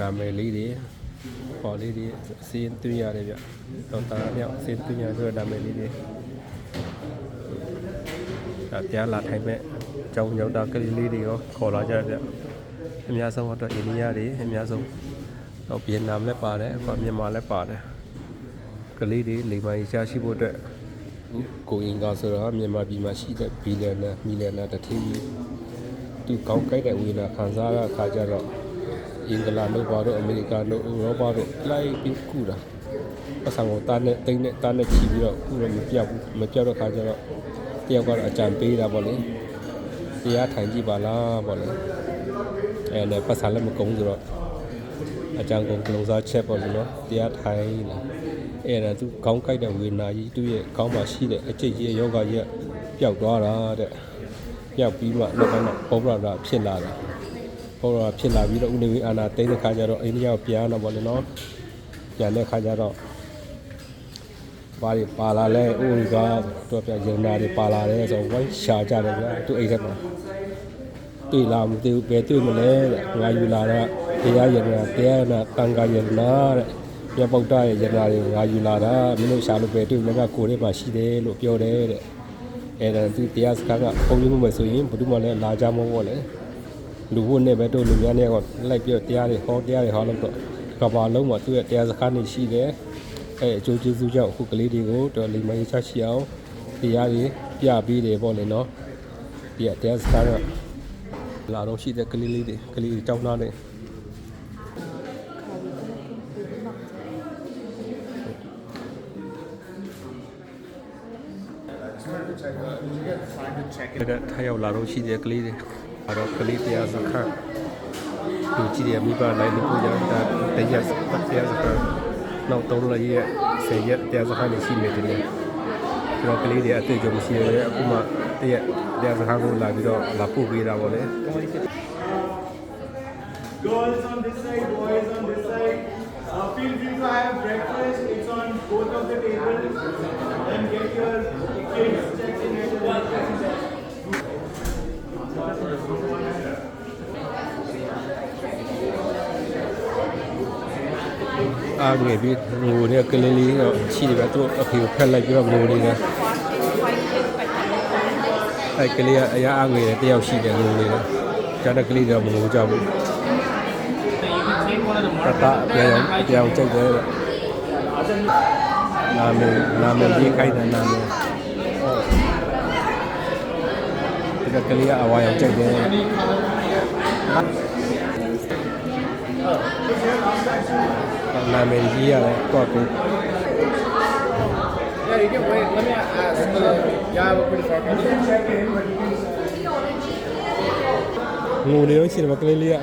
နာမည်လေးတွေပေါ်လေးတွေစီးသွင်းရတယ်ဗျတော့တာမြောက်စီးသွင်းရဆိုနာမည်လေးတွေဒါတရားလာထိုင်မဲ့ကျောင်းရောက်တာကလေးလေးတွေရောခေါ်လာကြဗျအများဆုံးတော့အိန္ဒိယတွေအများဆုံးတော့ဗီယက်နမ်လည်းပါတယ်အခုမြန်မာလည်းပါတယ်ကလေးတွေလိမ္မာရေးချရှိဖို့အတွက်ကိုအင်္ဂါဆိုတော့မြန်မာပြည်မှာရှိတဲ့ဘီလီယံနာမီလီယံနာတစ်ထည်သူကောင်းကြိုက်တဲ့ဝေနာခံစားရခါကြတော့အင်္ဂလာတို့ဘာတို့အမေရိကန်တို့ဥရောပတို့လိုက်ပြီးကူတာပတ်စံကိုတားနဲ့တိတ်နဲ့တားနဲ့ချီပြီးတော့ကူတော့မပြောက်တော့ခါကြတော့တယောက်ကတော့အကြံပေးတာပေါ့လေတရားထိုင်ကြည့်ပါလားပေါ့လေအဲ့နဲ့ပတ်စံလည်းမကုန်ဆိုတော့အကြံကုန်ကလုံးစားချက်ပေါ့လေနော်တရားထိုင်လာအဲ့ဒါသူကောင်းကြိုက်တဲ့ဝေနာကြီးသူ့ရဲ့ကောင်းပါရှိတဲ့အကျိတ်ကြီးယောဂကြီးပျောက်သွားတာတဲ့ပျောက်ပြီးမှနောက်ပိုင်းတော့ဘောရတာဖြစ်လာတာပေါ်တော့ဖြစ်လာပြီးတော့ဦးနေဝင်းအာနာတိတ်တဲ့ခါကျတော့အိန္ဒိယကိုပြန်တော့ဗောလေနော်ပြန်တဲ့ခါကျတော့ဘာတွေပါလာလဲဦးကတော့ပြန်ရန်နာတွေပါလာတယ်ဆိုတော့ဝိုင်းရှာကြတယ်ဗျာသူအိတ်ထဲမှာတွေ့လာမသိဘူးပဲတွေ့မလဲတဲ့ငါယူလာတာတရားရန်နာတရားနာတန်ခါရန်နာတဲ့ပြပုတ်တရဲ့ရန်နာတွေငါယူလာတာမင်းတို့ရှာလို့ပဲတွေ့မလဲကကိုယ်ထဲမှာရှိတယ်လို့ပြောတယ်တဲ့အဲ့ဒါသူတရားစကားကပုံရင်းမှုမယ်ဆိုရင်ဘယ်သူမှလည်းလာကြမှာပေါ့လေလူဝတ်နဲ့ပဲတို့လူများနဲ့တော့လိုက်ပြတရားတွေဟောလို့တော့ကဘာလုံးမှာသူ့ရဲ့တရားစကားနေရှိတယ်အဲအကျိုးကျေးဇူးကြောင့်အခုကလေးတွေကိုတော့လိမ္မာရေးချရှိအောင်တရားတွေပြပေးတယ်ပေါ့လေနော်ဒီတရားစကားတော့လာတော့ရှိတဲ့ကလေးလေးတွေကလေးတွေတောင်းသားတယ်ထိုင်ရောက်လာတော့ရှိတဲ့ကလေးတွေအဲ့တော့ကလေးတရားစခန်းသူကြည့်ရမိဘလိုက်လို့ရတာတရားစခန်းနောက်တော့လည်းရဲ့ဆေးရတရားစခန်းနေရှိနေတယ်ကျွန်တော်ကလေးတွေအတွေ့အကြုံမရှိရတဲ့အခုမှတရားစခန်းကိုလာပြီးတော့လာပို့ပေးတာပေါ့လေ Girls on this side, boys on this side. Feel free to have breakfast. It's on both of the tables. And get your kids checked in at the breakfast. အားငယ်ပြီးငိုတဲ့ကလေးလေးတော့ရှိတယ်ဗျသူအဖေကိုဖက်လိုက်ပြီးတော့ငိုနေတယ်အဲ့ကလေးကအရာအားငယ်တဲ့တယောက်ရှိတယ်ငိုနေတယ်ကျန်တဲ့ကလေးတော့မငိုကြဘူးတတပြောင်းကြိုက်တယ်နာမည်ရေးခိုင်းတဲ့နာမည်ဒီကလေးကအဝါရောင်ကြိုက်တယ်နာမည်ကြီးရတယ်တော့ကို Yeah, you can wait. Let me ask. Yeah, I will put it for you. Check in, but you can. ငိုနေလို့ရှိတယ်ကလေးလေးက